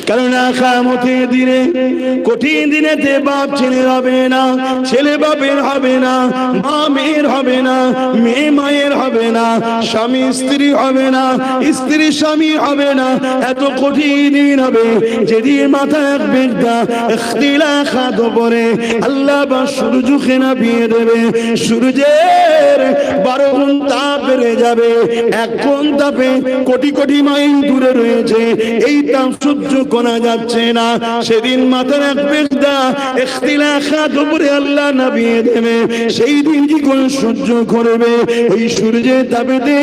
কেননা কিয়ামতের দিনে কঠিন দিনেতে বাপ ছেলের হবে না, ছেলে বাপের হবে না, মা মেয়ের হবে না, মেয়ে মায়ের হবে না, স্বামী স্ত্রী হবে না, স্ত্রী স্বামী হবে না। এত কঠিন দিন হবে যেদিন মাথায় বেগদা ইখতিলাফাত পড়ে আল্লাহ বা সূর্যকে নামিয়ে দেবে। সূর্যের 12 গুণ তাপ বেড়ে যাবে, 1 গুণ তাপে কোটি কোটি মাইল দূরে রয়েছে, এই তাপ সহ্য করা যাচ্ছে না। সেদিন মাথার এক বেগদা ইখতিলাফাত পড়ে আল্লাহ নামিয়ে দেবে। সেই দিন কি করে সহ্য করবে? ওই সূর্যের তাপেতে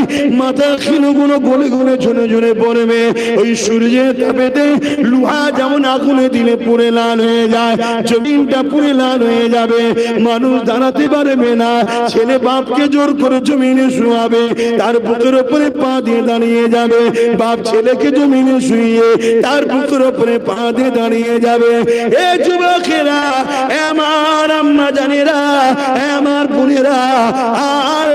মাথা ক্ষীণগুলো গলে গলে ঝরে ঝরে পড়বে। ওই সূর্যের তাপেতে লোহা যেমন আগুনে দিলে পুড়ে লাল হয়ে যায়, জমিনটা পুড়ে লাল হয়ে যাবে, মানুষ দাঁড়াতে পারবে না। ছেলে বাপকে জোর করে জমিনে শুয়াবে, তার বুকের উপরে পা দিয়ে দাঁড়িয়ে যাবে। বাপ ছেলেকে জমিনে শুইয়ে তার বুকের উপরে পা দিয়ে দাঁড়িয়ে যাবে। এ যুবকেরা, আমার আম্মা জানেরা, আমার বোনেরা,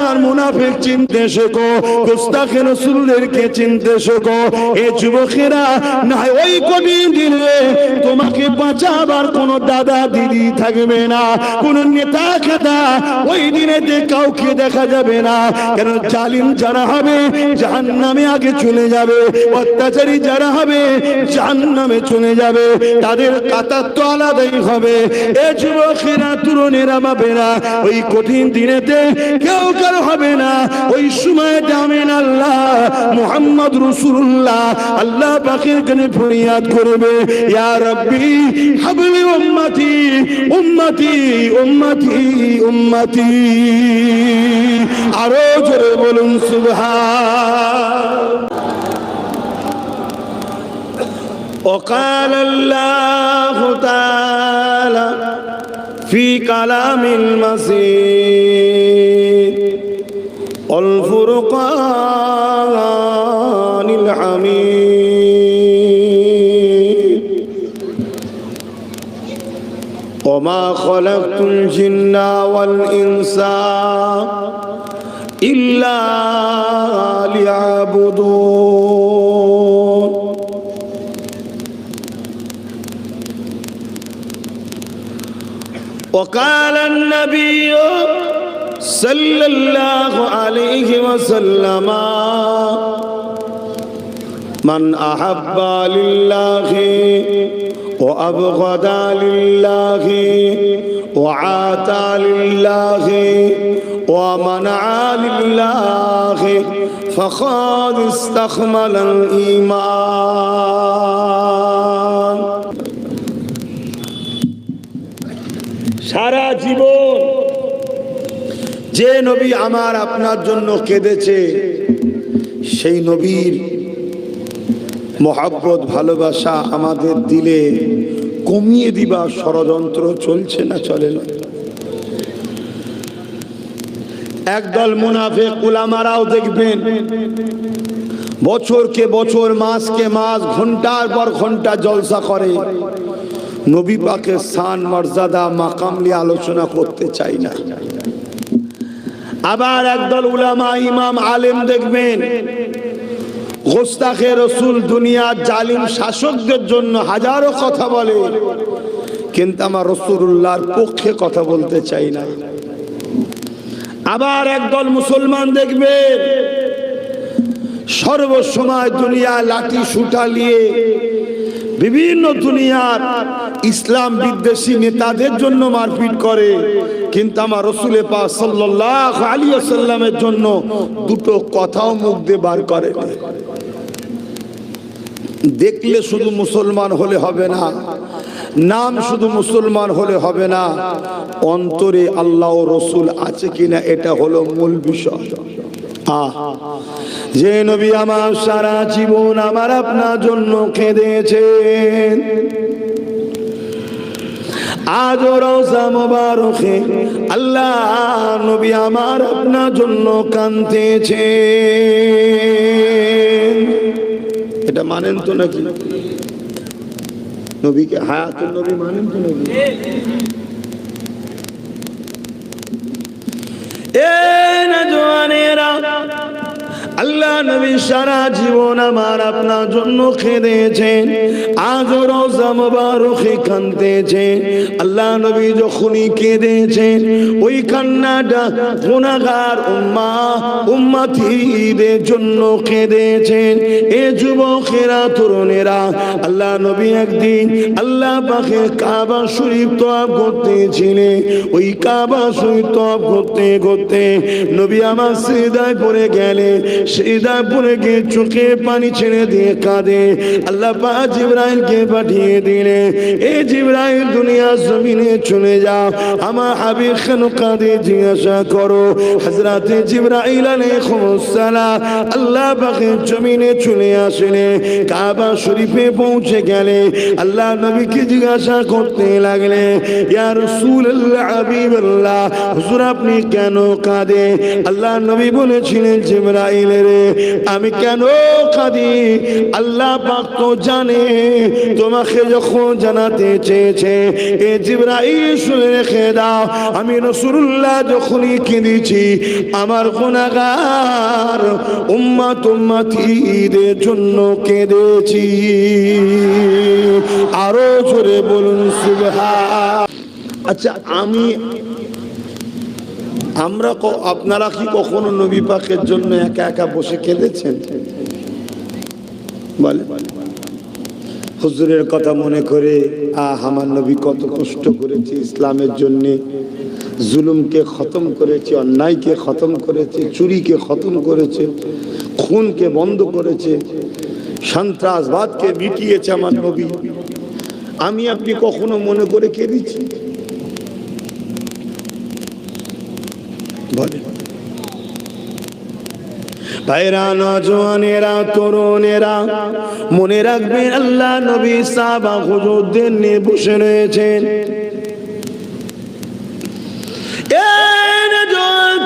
আর মুনাফিক চিনতে শেখো, গোস্তাখে রাসূলদেরকে চিনতে শেখো। এ যুবকেরা, না ওই কঠিন দিনে তোমাকে বাঁচাবার কোনো দাদা দিদি থাকবে না, কোনো নেতা খেতা ওই দিনেতে কাউকে দেখা যাবে না। কেন জালিম যারা হবে জাহান্নামে আগে চলে যাবে, অত্যাচারী যারা হবে জাহান্নামে চলে যাবে, তাদের কাতার তো আলাদাই হবে। এ যুবকেরা, তরুণেরা, বাবেরা, ওই কঠিন দিনেতে কেউ কারো হবে না। ওই সময় দামেন আল্লাহ মুহাম্মদ রাসূলুল্লাহ আল্লাহ পাকের কাছে ফরিয়াদ করবে, ইয়া রাব্বি হাবলি উম্মতি উম্মতি উম্মতি উম্মতি। আরো জোরে বলুন সুবহান। وقال الله تعالى في كلام المسيد والفرقان الحميد وما خلقت الجن والإنس إلا ليعبدون وقال النبي صلى الله عليه وسلم من أحب لله وأبغض لله وعاتى لله ومنع لله فقد استكمل الإيمان। সারা জীবন যে নবী আমার আপনার জন্য কেঁদেছে, সেই নবীর মহব্বত ভালোবাসা আমাদের দিলে কমিয়ে দিবা ষড়যন্ত্র চলছে না চলে না? একদল মুনাফিক উলামারাও দেখবেন বছরকে বছর, মাসকে মাস, ঘন্টার পর ঘন্টা জলসা করে, নবী পাকের শান মর্যাদা মাকাম নিয়ে আলোচনা করতে চাই না। আবার একদল উলামা ইমাম আলেম দেখবেন গোস্তাখে রাসূল দুনিয়ার জালিম শাসকদের জন্য হাজারো কথা বলে, কিন্তু আমার রাসূলুল্লাহর পক্ষে কথা বলতে চাই না। আবার একদল মুসলমান দেখবেন সর্বসময় দুনিয়া লাঠি সুটা নিয়ে বিভিন্ন দুনিয়ার ইসলাম বিদ্বেষী নেতাদের জন্য মারপিট করে, কিন্তু আমার রাসূল পাক সাল্লাল্লাহু আলাইহি ওয়াসাল্লামের জন্য দুটো কথাও মুখ দিয়ে বার করে না। দেখলে শুধু মুসলমান হলে হবে না, নাম শুধু মুসলমান হলে হবে না, অন্তরে আল্লাহ ও রাসূল আছে কিনা এটা হলো মূল বিষয়। যে নবী আমার সারা জীবন আমার আপনার জন্য কেঁদেছেন, আজ রওজা মুবারকে আল্লাহ নবী আমার আপনার জন্য কাঁদতেছেন। এটা মানেন তো নাকি? নবীকে হায়াতুল নবী মানেন তো নাকি? এ নওজওয়ানেরা, আল্লাহ নবী সারা জীবন আমার আপনার জন্য কেঁদেছেন, আজও রওজা মুবারকে কাঁদতেছেন। আল্লাহ নবী যখনই কেঁদেছেন ওই কান্নাটা গুনাহগার উম্মতীদের জন্য কেঁদেছেন। এ যুবকেরা, তরুণেরা, আল্লাহ নবী একদিন আল্লাহ পাকের কাবা শরীফ তওয়াফ করতেছিলেন। ওই কাবা শরীফ তওয়াফ করতে করতে নবী আমার সিজদায় পড়ে গেলেন। সিজদায় পড়ে গিয়ে চোখে পানি ছেড়ে দিয়ে কাঁদে। আল্লাহ পাক জিবরাইলকে পাঠিয়ে দিলেন, এ জিবরাইল দুনিয়া জমিনে চলে যাও, আমার হাবিব কেন কাঁদে জিজ্ঞাসা করো। হযরত জিবরাইল আলাইহিস সালাম আল্লাহ পাকের জমিনে চলে আসলেন, কাবা শরীফে পৌঁছে গেলে আল্লাহ নবীকে জিজ্ঞাসা করতে লাগলে, ইয়া রাসূলুল্লাহ, হাবিবাল্লাহ, হুজুর আপনি কেন কাঁদে? আল্লাহ নবী বলেছিলেন, জিবরাইল রে, আমি কেন কাঁদি আল্লাহ পাক তো জানে। তোমাকে যখন জানাতে চেয়েছে, এ জিবরাইল শুনে রেখে দাও, আমি রাসূলুল্লাহ যখনই কেঁদেছি আমার গুনাহগার উম্মতীদের জন্য কেঁদেছি। আরো জোরে বলুন সুবহান। আচ্ছা, আপনারা কি কখনো নবী পাকের জন্য একা একা বসে কেঁদেছেন? বলে হুজুরের কথা মনে করে, আমার নবী কত কষ্ট করেছে ইসলামের জন্য, জুলুমকে খতম করেছে, অন্যায়কে খতম করেছে, চুরিকে খতম করেছে, খুনকে বন্ধ করেছে, সন্ত্রাসবাদকে মিটিয়েছে আমার নবী। আমি আপনি কখনো মনে করে কেঁদেছি? বলে ভাইরা, নওজওয়ানেরা, তরুণেরা, মনে রাখবেন আল্লাহ নবী সাহাবা হুজুরদের নিয়ে বসে রয়েছেন।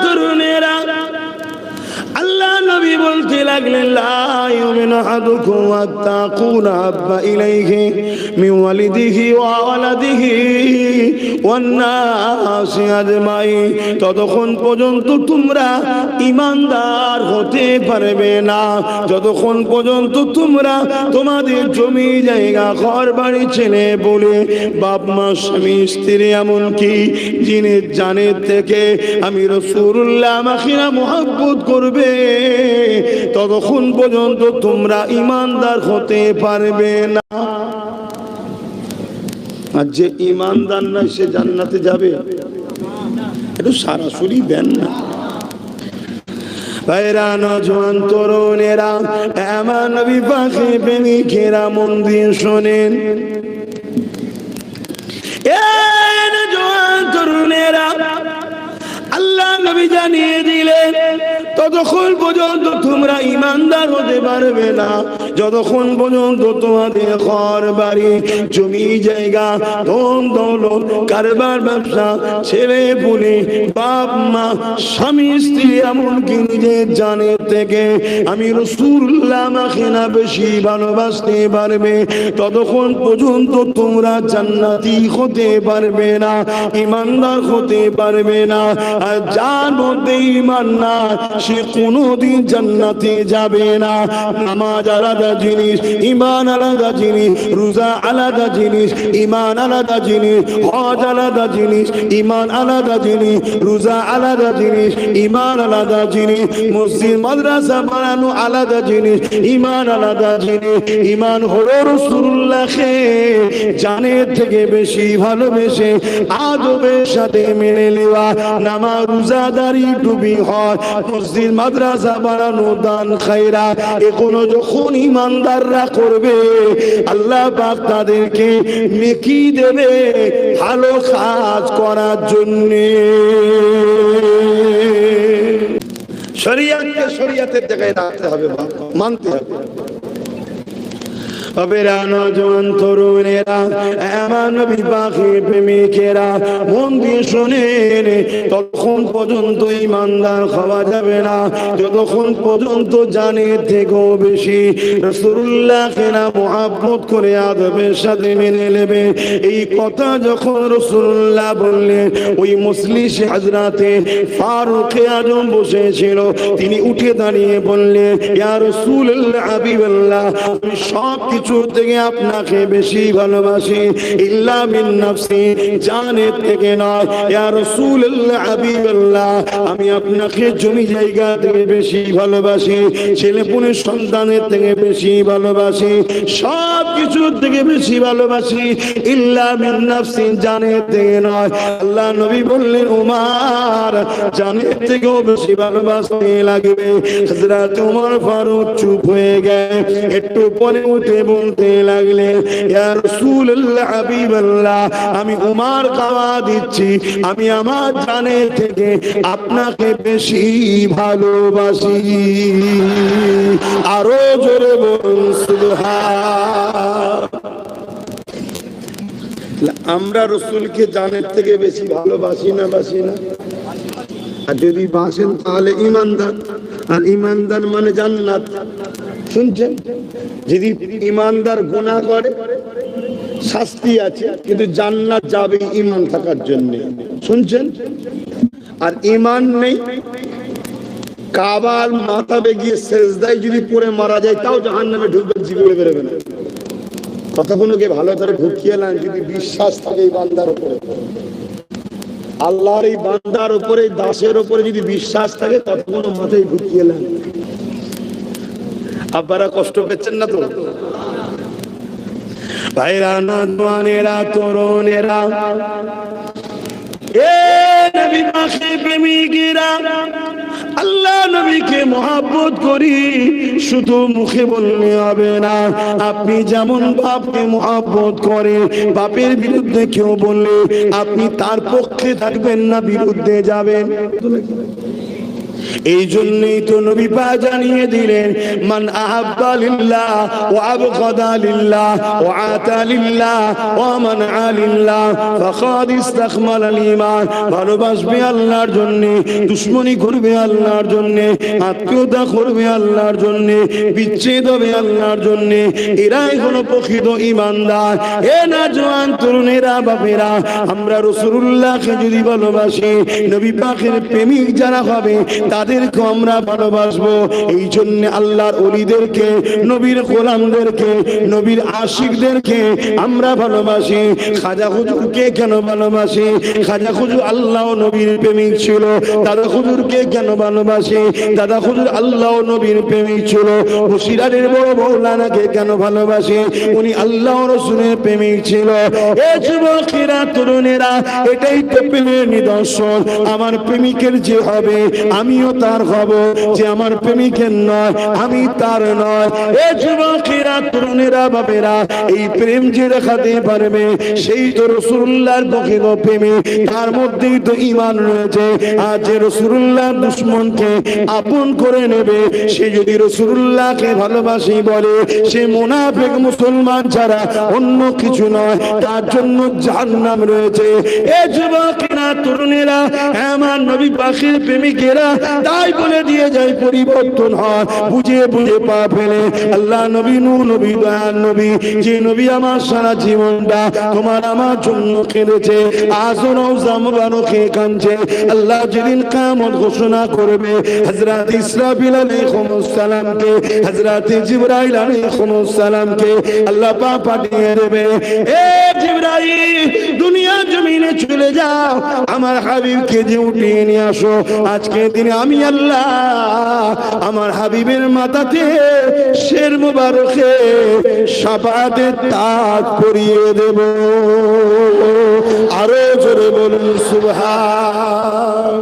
তরুণেরা, আল্লাহ নবী বলতে লাগলেন, লা ইউমিনু আহাদুকুম হাত্তা আকুনা হাব্বা ইলাইহি মিন ওয়ালিদিহি ওয়া ওয়ালাদিহি ওয়ান নাসি আজমাইন। ততক্ষণ পর্যন্ত তোমরা ঈমানদার হতে পারবে না যতক্ষণ পর্যন্ত তোমরা তোমাদের জমি জায়গা ঘর বাড়ি ছেলে বলে বাপ মা স্বামী স্ত্রী এমনকি জিনের জানের থেকে আমি রাসূলুল্লাহ আমাকে মুহাব্বত করবে, ততক্ষণ পর্যন্ত তোমরা ঈমানদার হতে পারবে না। আর যে ঈমানদার না সে জান্নাতে যাবে? একটু সরাসরি দেন না। ভাইরা, নওজওয়ান, তরুণেরা, আমার নবী পাকের প্রেমিকেরা, মন দিয়ে শোনেন। এ নওজওয়ান, তরুণেরা, আল্লাহ নবী জানিয়ে দিলেন, ততক্ষণ পর্যন্ত তোমরা ঈমানদার হতে পারবে না যতক্ষণ পর্যন্ত তোমাদের ঘর বাড়ি জমি জায়গা ধন দৌলত কারবার ব্যবসা ছেলে পুলে বাপ মা স্বামী স্ত্রী এমনকি নিজের জানের থেকে আমি রাসূলুল্লাহ আমাকে না বেশি ভালোবাসতে পারবে, ততক্ষণ পর্যন্ত তোমরা জান্নাতি হতে পারবে না, ঈমানদার হতে পারবে না। আর যার মধ্যে ঈমান না সে কোনোদিন জান্নাতে যাবে না। নামাজ আলাদা জিনিস, ঈমান আলাদা জিনিস, রোজা আলাদা জিনিস, ঈমান আলাদা জিনিস, হজ আলাদা জিনিস, ঈমান আলাদা জিনিস, রোজা আলাদা জিনিস, ঈমান আলাদা জিনিস, মসজিদ মাদ্রাসা বানানো আলাদা জিনিস, ঈমান আলাদা জিনিস। ঈমান হলো রাসূলুল্লাহকে জানের থেকে বেশি ভালোবেসে আদবের সাথে মেনে নেওয়া, নামাজ রোজাদারি টুপি হজ মসজিদ মাদ্রাসা বানানো দান খায়রা এগুলো যখন ঈমানদাররা করবে আল্লাহ পাক তাদেরকে নেকি দেবে ভালো কাজ করার জন্য। শরীয়তকে শরীয়তের জায়গায় রাখতে হবে, মানতে হবে। বাবেরা, নওজোয়ান তরুণেরা, আমার নবী পাকের প্রেমিকেরা, মন দিয়ে শোনেন, ততক্ষণ পর্যন্ত ঈমানদার হওয়া যাবে না যতক্ষণ পর্যন্ত জানের থেকেও বেশি রাসূলুল্লাহকে না মুহাব্বত করে আদবের সাথে মেনে নেবে। এই কথা যখন রাসূলুল্লাহ বললেন, ওই মজলিস হযরতে ফারুক আজম বসেছিল, তিনি উঠে দাঁড়িয়ে বললেন, ইয়া রাসূলুল্লাহ, হাবিবাল্লাহ, আমি সব কিছু থেকে আপনাকে বেশি ভালোবাসি, ইল্লা মিন নাফসি, জানের থেকে নয়। ইয়া রাসূলুল্লাহ, হাবিবাল্লাহ, আমি আপনাকে জমি জায়গা থেকে বেশি ভালোবাসি, ছেলেপুলে সন্তানের থেকে বেশি ভালোবাসি, সব কিছুর থেকে বেশি ভালোবাসি, ইল্লা মিন নাফসি, জানের থেকে নয়। আল্লাহ নবী বললেন, উমর, জানের থেকেও বেশি ভালোবাসতে লাগবে। হযরত উমর ফারুক চুপ হয়ে গেলেন, একটু পরে উঠে বলতে লাগলেন, ইয়া রাসূলুল্লাহ, হাবিবাল্লাহ, আমি উমর কাওয়া দিচ্ছি, আমি আমার জানের থেকে আপনাকে বেশি ভালোবাসি। আরো জোরে বলুন সুবহান। আমরা রাসূলকে জানের থেকে বেশি ভালোবাসি না, বাসি না? আর যদি বাসেন তাহলে ঈমানদার, আর ঈমানদার মানে জান্নাত। শুনছেন? যদি ঈমানদার গুনাহ করে শাস্তি আছে, কিন্তু জান্নাত যাবে ঈমান থাকার জন্য। শুনছেন? আর ঈমান নেই, কাবার মাথাবে গিয়ে সেজদায় যদি পড়ে মারা যায়, তাও জাহান্নামে ঢুকবে, জীবনে বেরোবে না। কথাগুলোকে ভালো করে ঢুকিয়ে নেন। যদি বিশ্বাস থাকে এই বান্দার উপরে, আল্লাহর এই বান্দার উপরে, দাসের উপরে যদি বিশ্বাস থাকে, কথাগুলো মাথায় ঢুকিয়ে নেন। আপনারা কষ্ট পেচ্ছেন না তো? ভাইরা, নওজোয়ানেরা, তরুণেরা, এ নবী পাকের প্রেমিকেরা, আল্লাহ নবীকে মহব্বত করি, শুধু মুখে বললে হবে না। আপনি যেমন বাপকে মহব্বত করে, বাপের বিরুদ্ধে কেউ বললে আপনি তার পক্ষে থাকবেন না, বিরুদ্ধে যাবেন। এই জন্যই তো নবী পাক জানিয়ে দিলেন, মান আহাব্বা লিল্লাহ ওয়া আবগাদা লিল্লাহ ওয়া আতা লিল্লাহ ওয়া মানআ লিল্লাহ ফাকাদ ইসতাকমালাল ঈমান। ভালোবাসবে আল্লাহর জন্য, দুশমনি করবে আল্লাহর জন্য, আত্মীয়তা করবে আল্লাহর জন্য, বিচ্ছেদ হবে আল্লাহর জন্য, এরাই হলো প্রকৃত ঈমানদার। এ নওজোয়ান তরুণেরা, বাপেরা, আমরা রাসূলুল্লাহকে যদি ভালোবাসি, নবী পাকের প্রেমিক যারা হবে তাদেরকে আমরা ভালোবাসবো। এই জন্য আল্লাহর ওলিদেরকে, নবীর গোলামদেরকে, নবীর আশিকদেরকে আমরা ভালোবাসি। খাজা হুজুরকে কেন ভালোবাসি? খাজা হুজুর আল্লাহ নবীর প্রেমিক ছিল। দাদা হুজুরকে কেন ভালোবাসি? দাদা হুজুর আল্লাহ নবীর প্রেমিক ছিল। হুশিয়ারের বড় মৌলানাকে কেন ভালোবাসি? উনি আল্লাহ রাসূলের প্রেমিক ছিল। এ যুবকেরা, তরুণেরা, এটাই তো প্রেমের নিদর্শন। আমার প্রেমিকের যে হবে, আমিও তার হব। যে আমার প্রেমিকের নয়, আমি তার নয়। এ যুবকেরা, তরুণেরা, বাবেরা, এই প্রেম যে দেখাতে পারবে, সেই তো রাসূলুল্লাহর প্রকৃত প্রেমিক। তার মধ্যেই তো ঈমান রয়েছে। আর যে রাসূলুল্লাহর দুশমনকে আপন করে নেবে, সে যদি রাসূলুল্লাহকে ভালোবাসি বলে, সে মুনাফিক, মুসলমান ছাড়া অন্য কিছু নয়, তার জন্য জাহান্নাম রয়েছে। এ যুবকেরা, তরুণেরা, আমার নবী পাকের প্রেমিকেরা তাই বলে দিয়ে যায়, পরিবর্তন হয় বুঝে বুঝে পা ফেলে। আল্লাহ নবী, নূর নবী, দয়ার নবী, যে নবী আমার সারা জীবনটা তোমার আমার জন্য কেঁদেছে, আজও রওজা মুবারকে কাঁদছে। আল্লাহ যেদিন কিয়ামত ঘোষণা করবে, হযরত ইসরাফিল আলাইহিস সালামকে, হযরত জিবরাইল আলাইহিস সালামকে আল্লাহ পাক পাঠিয়ে দেবে, এ জিবরাইল, দুনিয়া জমিনে চলে যাও, আমার হাবিবকে যে উঠিয়ে নিয়ে আসো। আজকে দিনে আমি আল্লাহ আমার হাবিবের মাথাতে শের মুবারকে শাফাআতের তাজ পরিয়ে দেব। আরো জোরে বলুন সুবহান।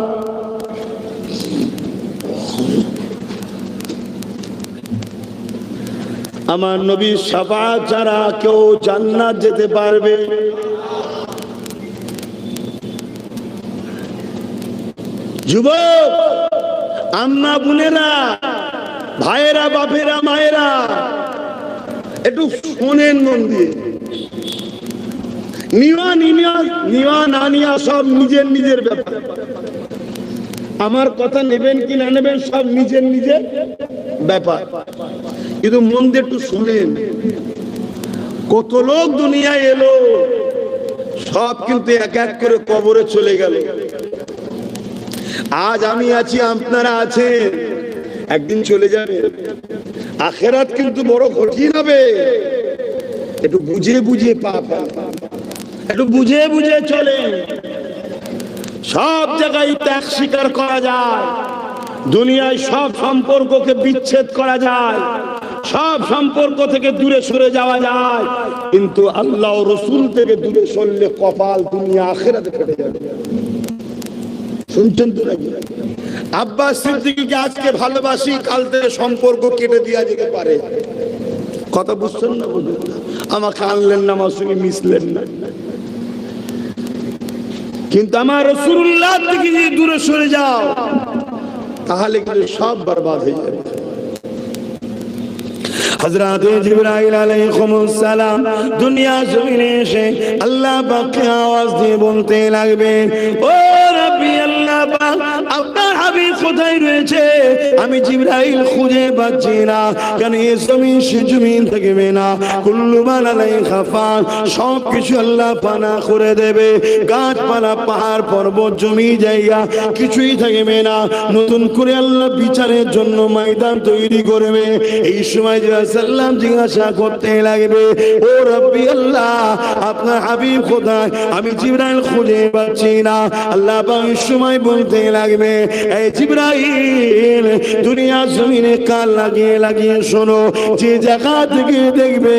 আমার নবীর শাফাআত ছাড়া কেউ জান্নাত যেতে পারবে? যুবক, আম্মা, বোনেরা, ভাইয়েরা, বাপেরা, মায়েরা, একটু শোনেন মন দিয়ে। নিওয়া না নিয়া সব নিজের নিজের ব্যাপার। আমার কথা নেবেন কি না নেবেন সব নিজের নিজের ব্যাপার, কিন্তু মন দিয়ে একটু শুনেন। কত লোক দুনিয়ায় এলো, সব কিন্তু এক এক করে কবরে চলে গেল। আজ আমি আছি, আপনারা আছেন, একদিন চলে যাবে। আখেরাত কিন্তু বড় কঠিন হবে। একটু বুঝে বুঝে পাপ, একটু বুঝে বুঝে চলে। সব জায়গায় ত্যাগ স্বীকার করা যায়, দুনিয়ায় সব সম্পর্ককে বিচ্ছেদ করা যায়, সব সম্পর্ক থেকে দূরে সরে যাওয়া যায়, কিন্তু আল্লাহ ও রসুল থেকে দূরে সরলে কপাল দুনিয়া আখেরাতে ফেটে যাবে। শুনছেন তো নাকি? আব্বাস সিদ্দিকীকে আজকে ভালোবাসি, কাল থেকে সম্পর্ক কেটে দেওয়া যেতে পারে। কথা বুঝছেন না? আমাকে আনলেন না, আমার সঙ্গে মিশলেন না, কিন্তু আমার রাসূলুল্লাহ থেকে যদি দূরে সরে যাও তাহলে কিন্তু সব বরবাদ হয়ে যাবে। হযরত জিবরাইল আলাইহিস সালাম দুনিয়া জমিনে এসে আল্লাহ পাককে আওয়াজ দিয়ে বলতে লাগবে, ও রাব্বি আল্লাহ পাক, আপনার হাবিব কোথায় রয়েছে? আমি জিবরাইল খুঁজে পাচ্ছি না। কেন এই জমিন সে জমিন থাকবে না, কুল্লু মান আলাইহা ফান, সব কিছু আল্লাহ পানা করে দেবে। গাছপালা, পাহাড় পর্বত, জমি জায়গা কিছুই থাকবে না। নতুন করে আল্লাহ বিচারের জন্য ময়দান তৈরি করবে। এই সময় সাল্লাম জিজ্ঞাসা করতে লাগবে, ও রাব্বি আল্লাহ, আপনার হাবিব কোথায়? আমি জিবরাইল খুঁজে পাচ্ছি না। আল্লাহ পাক সময় বলতে লাগবে, এই জিবরাইল, দুনিয়া জমিনে কান লাগিয়ে লাগিয়ে শোনো, যে জায়গা থেকে দেখবে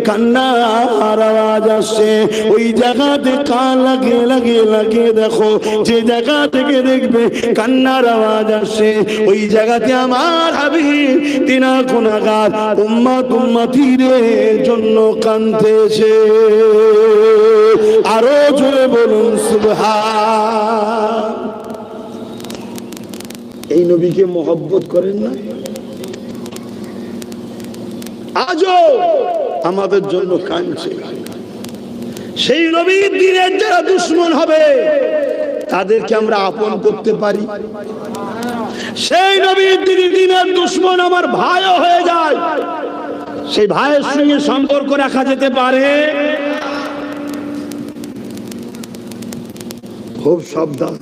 কান্নার আওয়াজ আসছে, ওই জায়গাতে কান লাগিয়ে লাগিয়ে লাগিয়ে দেখো। যে জায়গা থেকে দেখবে কান্নার আওয়াজ আসছে, ওই জায়গাতে আমার হাবিব তিনা গুনাহগার উম্মত উম্মতিদের জন্য কাঁদতেছে। আরো জোরে বলুন সুবহান। এই নবীকে মহব্বত করেন না? আজও আমাদের জন্য কাঁদছে। সেই নবীর দিনের যারা দুশমন হবে তাদেরকে আমরা আপন করতে পারি। সেই নবীর দিনের দুশমন আমার ভাইও হয়ে যায়, সেই ভাইয়ের সঙ্গে সম্পর্ক রাখা যেতে পারে। খুব সাবধান।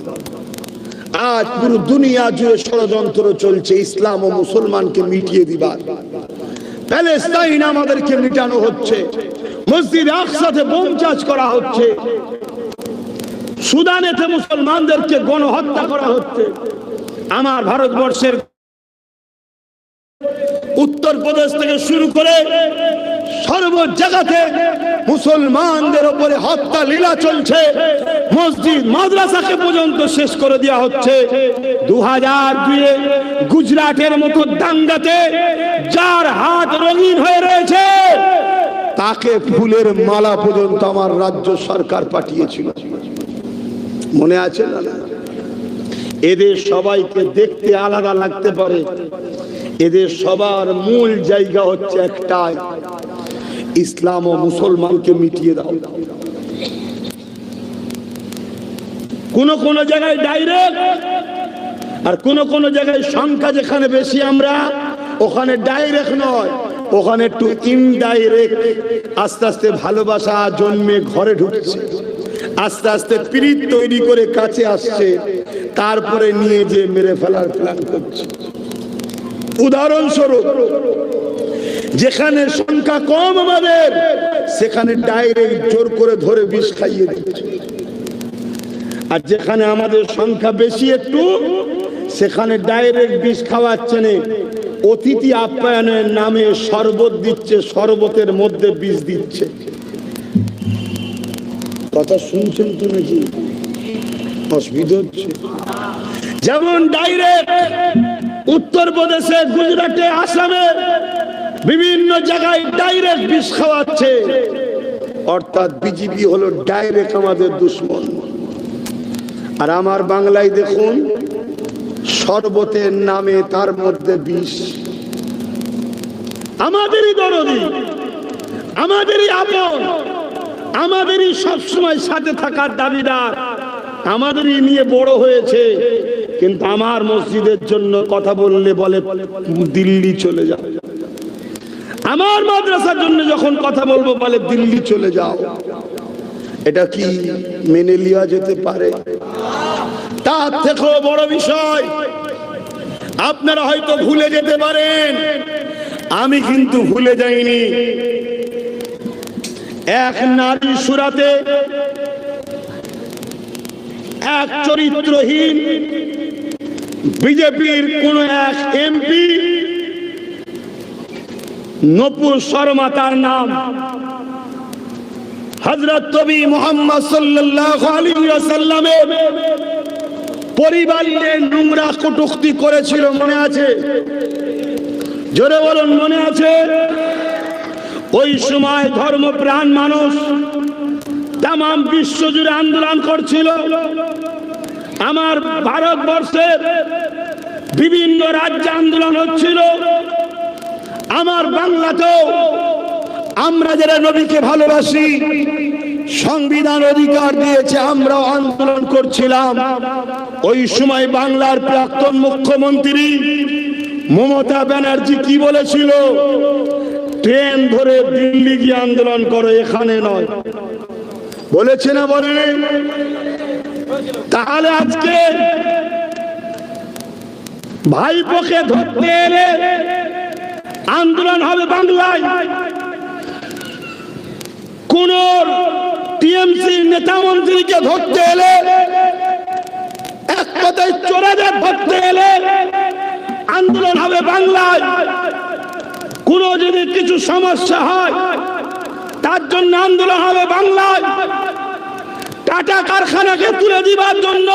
আজ পুরো দুনিয়া জুড়ে ষড়যন্ত্র চলছে ইসলাম ও মুসলমানকে মিটিয়ে দিবার। প্যালেস্তাইন আমাদেরকে মিটানো হচ্ছে, মসজিদ আকসাতে বোম চার্জ করা হচ্ছে, সুদানেতে মুসলমানদেরকে গণহত্যা করা হচ্ছে। আমার ভারতবর্ষের উত্তরপ্রদেশ থেকে শুরু করে সর্ব জায়গাতে মুসলমানদের উপরে হত্যা লীলা চলছে। মসজিদ মাদ্রাসাকে পর্যন্ত শেষ করে দেওয়া হচ্ছে। 2002 গুজরাটের মতো দাঙ্গাতে যার হাত রঙিন হয়ে রয়েছে তাকে ফুলের মালা পর্যন্ত আমার রাজ্য সরকার পাঠিয়েছিল, মনে আছে না? এদের সবাইকে দেখতে আলাদা লাগতে পারে, এদের সবার মূল জায়গা হচ্ছে একটাই, ইসলাম ও মুসলমানকে মিটিয়ে দাও। কোন কোন জায়গায় ডাইরেক্ট, আর কোন কোন জায়গায় সংখ্যা যেখানে বেশি আমরা ওখানে ডাইরেক্ট নয়, ওখানে একটু ইনডাইরেক্ট। আস্তে আস্তে ভালোবাসা জন্মে ঘরে ঢুকছে, আস্তে আস্তে প্রীত তৈরি করে কাছে আসছে, তারপরে নিয়ে যে মেরে ফেলার প্ল্যান করছে। উদাহরণস্বরূপ, যেখানে সংখ্যা কম আমাদের সেখানে ডাইরেক্ট জোর করে ধরে বিষ খাইয়ে দিচ্ছে, আর যেখানে আমাদের সংখ্যা বেশি একটু সেখানে ডাইরেক্ট বিষ খাওয়াচ্ছে না, অতিথি আপ্যায়নের নামে শরবত দিচ্ছে, শরবতের মধ্যে বিষ দিচ্ছে। কথা শুনছেন তো নাকি? অসুবিধা হচ্ছে। যেমন ডাইরেক্ট উত্তরপ্রদেশে, গুজরাটে, আসামে বিভিন্ন জায়গায় ডাইরেক্ট বিষ খাওয়াচ্ছে, অর্থাৎ বিজেপি হলো ডাইরেক্ট আমাদের দুশ্মন। আর আমার বাংলায় দেখুন, শরবতের নামে তার মধ্যে বিষ। আমাদেরই দরদি আমাদেরই আপন, আমাদেরই সবসময় সাথে থাকার দাবিদার, আমাদেরই নিয়ে বড় হয়েছে। কিন্তু আমার মসজিদের জন্য কথা বললে বলে দিল্লি চলে যাও, আমার মাদ্রাসার জন্য যখন কথা বলবো বলে দিল্লি চলে যাও। এটা কি মেনে নেওয়া যেতে পারে? তার থেকেও বড় বিষয়, আপনারা হয়তো ভুলে যেতে পারেন, আমি কিন্তু ভুলে যাইনি। এক নারী সুরাতে এক চরিত্রহীন বিজেপির কোন এক এমপি, নূপুর শর্মা তার নাম, হযরত নবী মুহাম্মদ সাল্লাল্লাহু আলাইহি ওয়াসাল্লামের পরিবার নিয়ে নোংরা কটূক্তি করেছিল, মনে আছে? জোরে বলুন, মনে আছে? ওই সময় ধর্মপ্রাণ মানুষ তাম বিশ্ব জুড়ে আন্দোলন করছিল। আমার ভারতবর্ষের বিভিন্ন রাজ্যে আন্দোলন হচ্ছিল, আমার বাংলাতেও আমরা যারা নবীকে ভালোবাসি, সংবিধান অধিকার দিয়েছে, আমরাও আন্দোলন করছিলাম। ওই সময় বাংলার প্রাক্তন মুখ্যমন্ত্রী মমতা ব্যানার্জি কি বলেছিল? ট্রেন ধরে দিল্লি গিয়ে আন্দোলন করো, এখানে নয়। বলেছে না বলেন? তাহলে আজকে ভাইপোকে ধরতে এলে আন্দোলন হবে বাংলায়, কোন টিএমসি নেতা মন্ত্রীকে ধরতে এলে, এক কথায় চোরেদের ধরতে এলে আন্দোলন হবে বাংলায়। কোন যদি কিছু সমস্যা হয় তার জন্য আন্দোলন হবে বাংলায়। টাটা কারখানাকে তুলে দিবার জন্য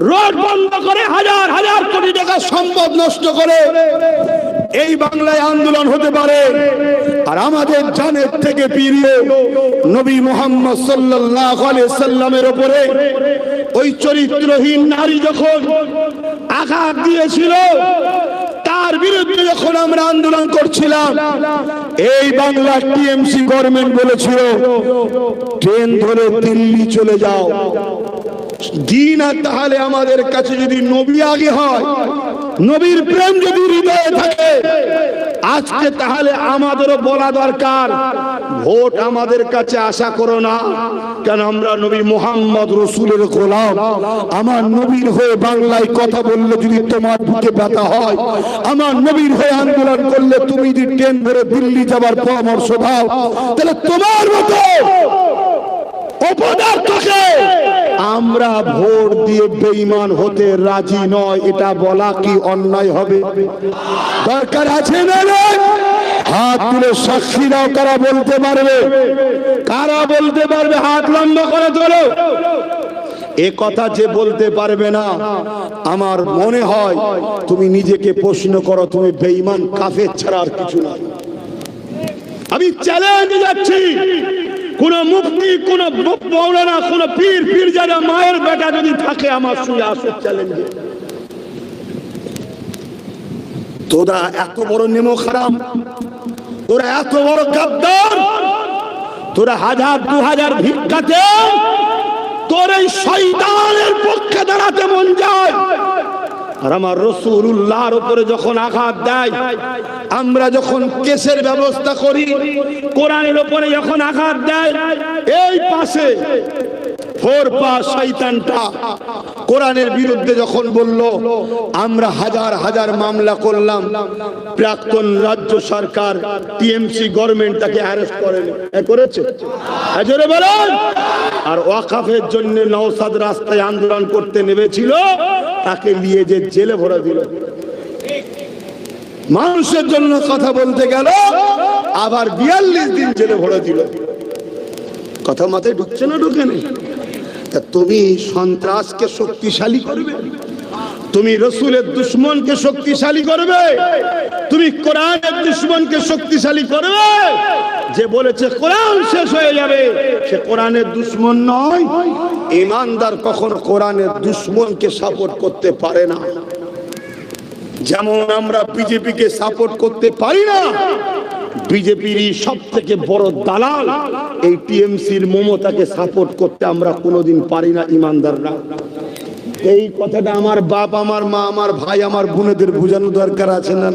রোড বন্ধ করে হাজার হাজার কোটি টাকা সম্পদ নষ্ট করে এই বাংলায় আন্দোলন হতে পারে। আর আমাদের জানের থেকে প্রিয় নবী মুহাম্মদ সাল্লাল্লাহু আলাইহি সাল্লামের উপরে ওই চরিত্রহীন নারী যখন আঘাত দিয়েছিল, তার বিরুদ্ধে যখন আমরা আন্দোলন করছিলাম, এই বাংলার টিএমসি গভর্নমেন্ট বলেছিল ট্রেন ধরে দিল্লি চলে যাও। দিন আর তাহলে আমাদের কাছে যদি নবী আগে হয়, নবীর প্রেম যদি হৃদয়ে থাকে, আজকে তাহলে আমাদেরও বলা দরকার, ভোট আমাদের কাছে আশা করো না, কেন আমরা নবী মুহাম্মদ রাসূলের গোলাম। আমার নবীর হয়ে বাংলায় কথা বললে যদি তোমার বুকে ব্যথা হয়, আমার নবীর হয়ে আন্দোলন করলে তুমি যদি ট্রেন ধরে দিল্লি যাবার পরামর্শ দাও, তাহলে তোমার মতো অপদার্থকে আমরা ভোট দিয়ে বেঈমান হতে রাজি নয়, এটা বলা কি অন্যায় হবে? দরকার আছে না? হাত তুলে সাক্ষী দাও, কারা বলতে পারবে? কারা বলতে পারবে? হাত লম্বা করে তোলো। এ কথা যে বলতে পারবে না, আমার মনে হয় তুমি নিজেকে প্রশ্ন করো, তুমি বেঈমান কাফের ছাড়া আর কিছু না। আমি চ্যালেঞ্জ যাচ্ছি, কোন মুফতি, কোন মাওলানা, কোন পীর, পীরজাদা মায়ের বেটা যদি থাকে, আমার সঙ্গে আসো চ্যালেঞ্জে। তোরা এত বড় নেমো খারাম, তোরা এত বড় গাদ্দার, তোরা হাজার 2000 ভিক্ষাতে তোর এই শয়তানের পক্ষে দাঁড়াতে মন যায়। আর আমার রাসূলুল্লাহর উপরে যখন আঘাত দেয়, আমরা যখন কেসের ব্যবস্থা করি, কোরআনের উপরে যখন আঘাত দেয়, এই পাশে শয়তানটা কোরআনের বিরুদ্ধে যখন বলল, আমরা হাজার হাজার মামলা করলাম, প্রাক্তন রাজ্য সরকার টিএমসি গভর্নমেন্ট তাকে অ্যারেস্ট করেছে। আর ওয়াকফের জন্য নওশাদ রাস্তায় আন্দোলন করতে নেমেছিল, তাকে নিয়ে যে জেলে ভরা দিল। মানুষের জন্য কথা বলতে গেল, আবার 42 দিন জেলে ভরা দিল। কথা মাথায় ঢুকছে না? ঢুকে নেই। তুমি সন্ত্রাসকে শক্তিশালী করবে, তুমি রসুলের দুশ্মনকে শক্তিশালী করবে, তুমি কোরআনের দুশ্মনকে শক্তিশালী করবে। যে বলেছে কোরআন শেষ হয়ে যাবে, সে কোরআনের দুশ্মন নয়। ঈমানদার কখনো কোরআনের দুশ্মনকে সাপোর্ট করতে পারে না। যেমন আমরা বিজেপিকে সাপোর্ট করতে পারি না, বিজেপির সব থেকে বড় দালাল এই টিএমসির মমতাকে সাপোর্ট করতে আমরা কোনোদিন পারি না ইমানদাররা। এই কথাটা আমার বাপ, আমার মা, আমার ভাই, আমার বোনেদের বোঝানো দরকার আছে না?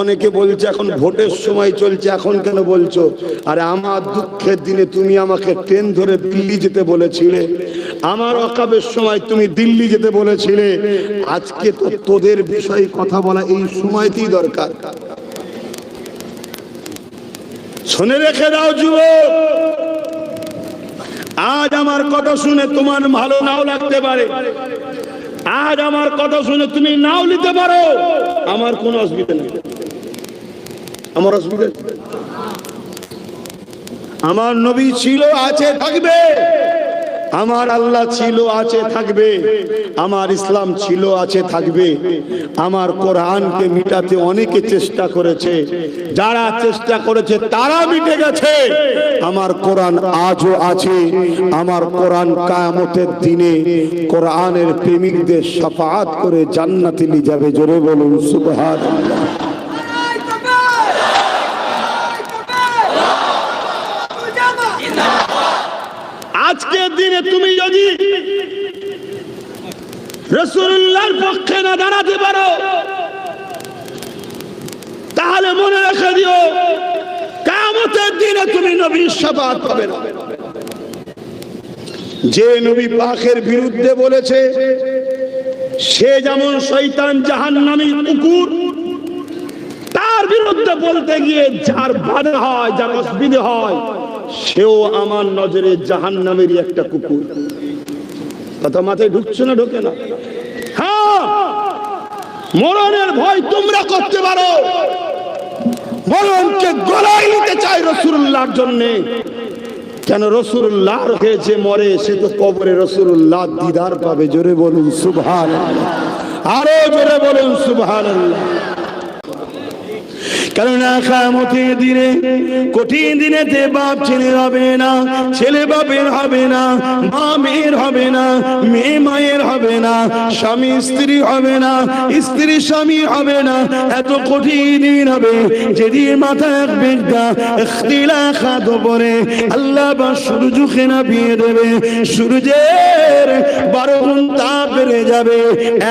অনেকে বলছে এখন ভোটের সময় চলছে, এখন কেন বলছো? আরে আমার দুঃখের দিনে তুমি আমাকে ট্রেন ধরে দিল্লি যেতে বলেছিলে, আমার অকাবের সময় তুমি দিল্লি যেতে বলেছিলে। আজকে তো তোদের বিষয়ে কথা বলা এই সময়তেই দরকার। শুনে রেখে দাও যুবক, আজ আমার কথা শুনে তোমার ভালো নাও লাগতে পারে, আজ আমার কথা শুনে তুমি নাও নিতে পারো, আমার কোনো অসুবিধা নেই। আমার অসুবিধা, আমার নবী ছিল, আছে, থাকবে। আমার আল্লাহ ছিল, আছে, থাকবে। আমার ইসলাম ছিল, আছে, থাকবে। আমার কোরআনকে মিটাতে অনেকে চেষ্টা করেছে, যারা চেষ্টা করেছে তারা মিটে গেছে। আমার কোরআন আজও আছে। আমার কোরআন কিয়ামতের দিনে কোরআনের প্রেমিকদের শাফাআত করে জান্নাতে নিয়ে যাবে। জোরে বলুন সুবহানাল্লাহ। আজকের দিনে তুমি যদি রাসূলুল্লাহর পক্ষে না দাঁড়াতে পারো, তাহলে মনে রেখে দিও কিয়ামতের দিনে তুমি নবীর শাফাআত পাবে না। যে নবী পাকের বিরুদ্ধে বলেছে সে যেমন শয়তান, জাহান্নামী, কুকুর, তার বিরুদ্ধে বলতে গিয়ে যার বাধা হয়, যার অসুবিধা হয়, সেও আমার নজরে জাহান্নামেরই একটা কুকুর। কথা মাথায় ঢুকছে না? ঢোকে না? হ্যাঁ, মরণের ভয় তোমরা করতে পারো, মরণকে গলায় নিতে চাই রাসূলুল্লাহর জন্য। কেন? রাসূলুল্লাহর যে মরে সে তো কবরে রাসূলুল্লাহ দিদার পাবে। জোরে বলুন সুবহানাল্লাহ, আরো জোরে বলুন সুবহানাল্লাহ। কেননা কিয়ামতের দিনে, কঠিন দিনেতে বাপ ছেলে হবে না, ছেলে বাপের হবে না, মা মেয়ের হবে না, মেয়ে মায়ের হবে না, স্বামী স্ত্রী হবে না, স্ত্রী স্বামী হবে না। এত কঠিন দিন হবে যেদিন মাথা এক বেগদা ইখতিলাফাত পড়ে আল্লাহ বা সূর্যকে নামিয়ে দেবে। সূর্যের 12 গুণ তাপ বেড়ে যাবে,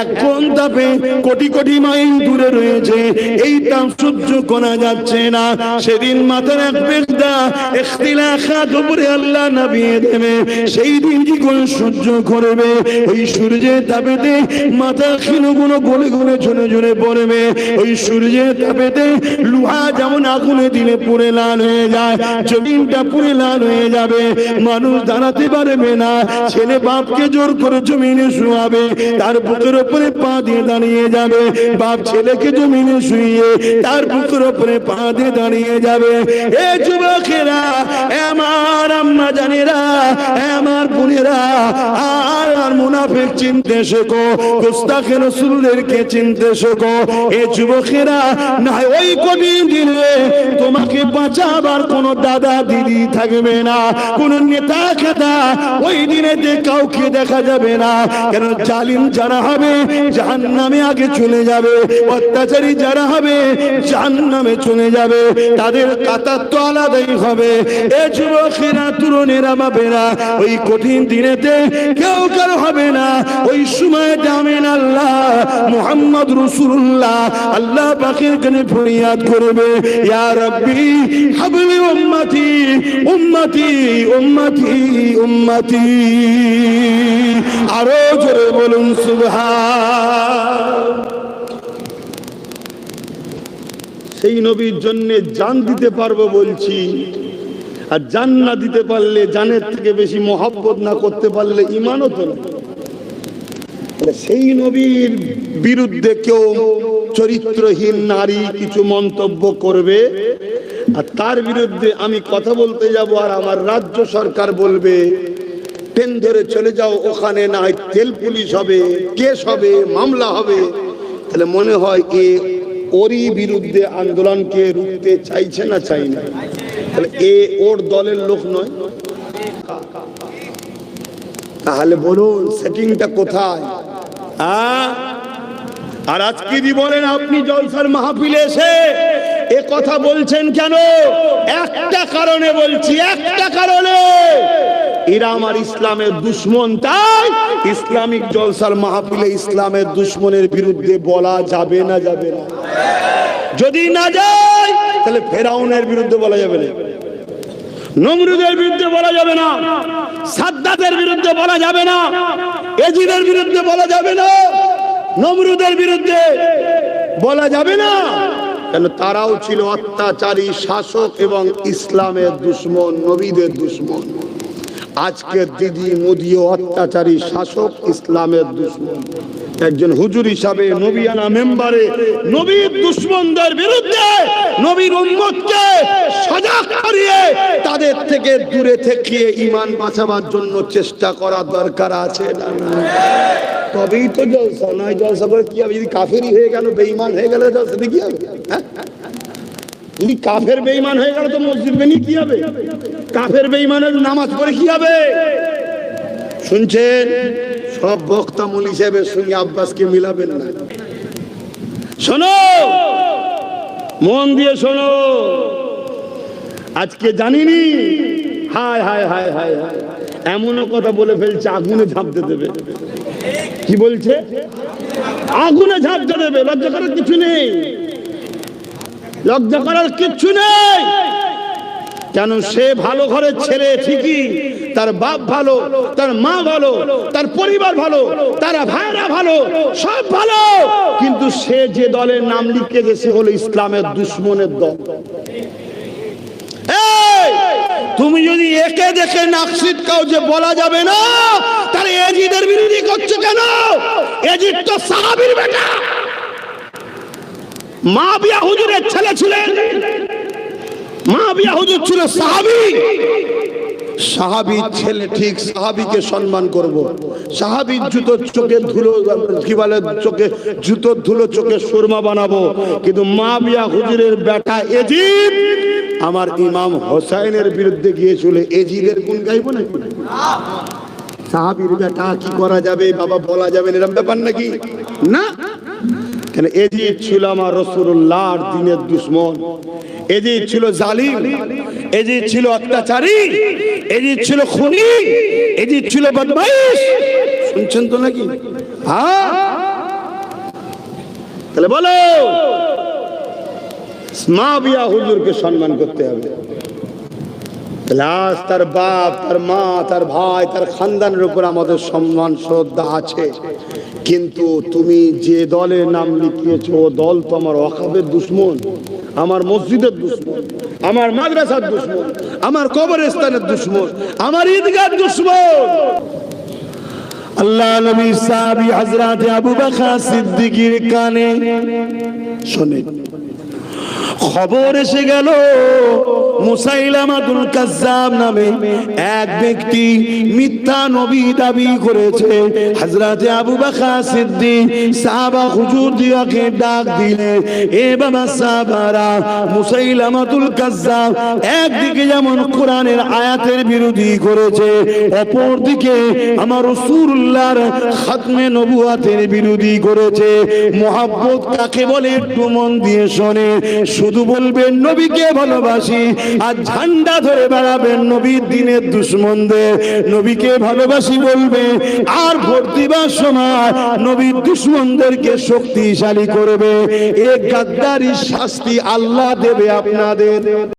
1 গুণ তাপে কোটি কোটি মাইল দূরে রয়েছে, এই তাপ সহ্য করা যাচ্ছে না। সেদিন মাথার এক বেগদা ইখতিলাফাত উপরে আল্লাহ নামিয়ে দেবে। সেই দিন কি করে সহ্য করবে? ওই সূর্যের তাপেতে মাথা ক্ষীণগুলো গলে গলে ঝরে ঝরে পড়বে। ওই সূর্যের তাপেতে লোহা যেমন আগুনে দিলে পুড়ে লাল হয়ে যায়, জমিনটা পুড়ে লাল হয়ে যাবে, মানুষ দাঁড়াতে পারবে না। ছেলে বাপকে জোর করে জমিনে শুয়াবে, তার বুকের উপরে পা দিয়ে দাঁড়িয়ে যাবে। বাপ ছেলেকে জমিনে শুইয়ে তার বুকের উপরে পা দিয়ে দাঁড়িয়ে যাবে। এ যুবকেরা, আমার আম্মা জানেরা, আমার বোনেরা, আর মুনাফিক চিনতে শেখো, গোস্তাখে রাসূলদেরকে চিনতে শেখো। এ যুবকেরা, না ওই কঠিন দিনে তোমাকে বাঁচাবার কোনো দাদা দিদি থাকবে না, কোন নেতা খেতা ওই দিনেতে কাউকে দেখা যাবে না। কেন? জালিম যারা হবে জাহান্নামে আগে চলে যাবে, অত্যাচারী যারা হবে জাহান্নামে চলে যাবে, তাদের কাতার তো আলাদাই হবে। এ যুবকেরা, তরুণেরা, বাবেরা, ওই কঠিন দিনেতে কেউ কারো হবে না। ওই সময় জামিন আল্লাহ মুহাম্মদ রাসূলুল্লাহ আল্লাহ পাকের কাছে ফরিয়াদ করবে, ইয়া রাব্বি হাবলি উম্মতি উম্মতি উম্মতি উম্মতি। আরো জোরে বলুন সুবহান। সেই নবীর জন্য জান দিতে পারবো বলছি, আর জান না দিতে পারলে, জানের থেকে বেশি মহব্বত না করতে পারলে ঈমানও তো না। সেই নবীর বিরুদ্ধে কেউ চরিত্রহীন নারী কিছু মন্তব্য করবে, আর তার বিরুদ্ধে আমি কথা বলতে যাব, আর আমার রাজ্য সরকার বলবে ট্রেন ধরে চলে যাও, ওখানে না হয় তেল পুলিশ হবে, কেস হবে, মামলা হবে। তাহলে মনে হয় ওরই বিরুদ্ধে আন্দোলনকে রুখতে চাইছে না চাই না? তাহলে ওর দলের লোক নয়? তাহলে বলুন সেটিংটা কোথায়? আর আজকে যদি বলেন আপনি জলসার মাহফিলে এসে এ কথা বলছেন কেন? একটা কারণে বলছি, একটা কারণে, এরা আমার ইসলামের দুশ্মন। তাই ইসলামিক জলসার মাহফিলে ইসলামের দুশ্মনের বিরুদ্ধে বলা যাবে না, যাবে না। যদি না যায় তাহলে ফেরাউনের বিরুদ্ধে বলা যাবে না, নমরুদের বিরুদ্ধে বলা যাবে না, সাদ্দাতের বিরুদ্ধে বলা যাবে না, এজিদের বিরুদ্ধে বলা যাবে না, নমরুদের বিরুদ্ধে বলা যাবে না। কেন? তারাও ছিল অত্যাচারী শাসক এবং ইসলামের দুশ্মন, নবীদের দুশ্মন। আজকে দিদি মোদিও অত্যাচারী শাসক, ইসলামের দুশ্মন। একজন হুজুর হিসাবে নবিয়ানা মেম্বারে নবীর দুশ্মনদের বিরুদ্ধে নবীর উম্মতকে সজাগ করিয়ে তাদের থেকে দূরে থেকে ঈমান বাঁচাবার জন্য চেষ্টা করা দরকার আছে না? তবেই তো জলসা। নয় জলসা করে কি হবে? যদি কাফেরই হয়ে গেল, বেঈমান হয়ে গেল, জলসা কি হবে? যদি কাফের বেঈমান হয়ে গেল তো মসজিদ বেনি কি হবে? কাফের বেঈমানের নামাজ পড়ে কি হবে? শুনছেন? সব বক্তা মুলি সাহেবের সঙ্গে আব্বাসকে মিলাবেন না। শোনো, মন দিয়ে শোনো। আজকে জানিনি, হায় হায় হায় হায় হায়, এমনও কথা বলে ফেলছে আগুনে ঝাঁপতে দেবে। কি বলছে? আগুনে ঝাঁপতে দেবে। লজ্জা করার কিছু নেই, লজ্জা করার কিচ্ছু নেই। কেন? সে ভালো ঘরের ছেলে ঠিকই, তার বাপ ভালো, তার মা ভালো, তার পরিবার ভালো, তারা ভাইরা ভালো, সব ভালো, কিন্তু সে যে দলের নাম লিখে গেছে হলো ইসলামের দুশ্মনের দল। তুমি যদি একে দেখে নাকশিদ কাও যে বলা যাবে না, তাহলে এজিদের বিরোধী করছো কেন? এজিদ তো সাহাবীর বেটা, মুআবিয়া হুজুরের ছেলে ছিলেন। মুআবিয়া হুজুর ছিল সাহাবী। সাহাবীর ছেলে, ঠিক সাহাবীকে সম্মান করব। সাহাবীর জুতোর চোখে ধুলো, কি বলে, চোখে জুতোর ধুলো চোখে সুরমা বানাবো। কিন্তু মুআবিয়া হুজুরের বেটা এজিদ আমার ইমাম হোসেনের বিরুদ্ধে গিয়েছিল, এজিদের গুণ গাইবো নাকি? সাহাবীর বেটা কি করা যাবে বাবা, বলা যাবে এরকম ব্যাপার নাকি? না। কেন? এজিদ ছিল আমার রাসূলুল্লাহর দ্বীনের দুশ্মন, এজিদ ছিল জালিম, এজিদ ছিল অত্যাচারী, এজিদ ছিল খুনি, এজিদ ছিল বদমাইশ। শুনছেন তো নাকি? হ্যাঁ, তাহলে বলো, মুআবিয়া হুজুরকে সম্মান করতে হবে। তার বাপ, তার মা, তার ভাই, তার খানদানের উপর আমাদের সম্মান শ্রদ্ধা আছে। কিন্তু তুমি যে দলের নাম লিখিয়েছো ও দল তো আমার ওয়াকফের দুশ্মন, আমার মসজিদের দুশ্মন, আমার মাদ্রাসার দুশ্মন, আমার কবরস্থানের দুশ্মন, আমার ঈদগাহর দুশ্মন। আল্লাহ নবী সাহাবী হযরত আবু বকর সিদ্দিকীর কানে শোনেন, খবর এসে গেল মুসাইলামাতুল কাজ্জাব নামে এক ব্যক্তি মিথ্যা নবী দাবি করেছে। হযরত আবু বকর সিদ্দিক সাহাবা হুজুর দিয়াকে ডাক দিলে, এ বাবা সাহাবারা, মুসাইলামাতুল কাজ্জাব একদিকে যেমন কোরআনের আয়াতের বিরোধী করেছে, অপর দিকে আমার রাসূলুল্লাহর খাতমে নবুয়াতের বিরোধী করেছে। মুহাব্বত কাকে বলে একটু মন দিয়ে শোনে। শুধু বলবেন নবীকে ভালোবাসি, আর ঝান্ডা ধরে বেড়াবেন নবীর দ্বীনের দুশ্মনদের। নবীকে ভালোবাসি বলবে, আর ভোট দিবার সময় নবীর দুশ্মনদেরকে শক্তিশালী করবে। এই গাদ্দারির শাস্তি আল্লাহ দেবে আপনাদের।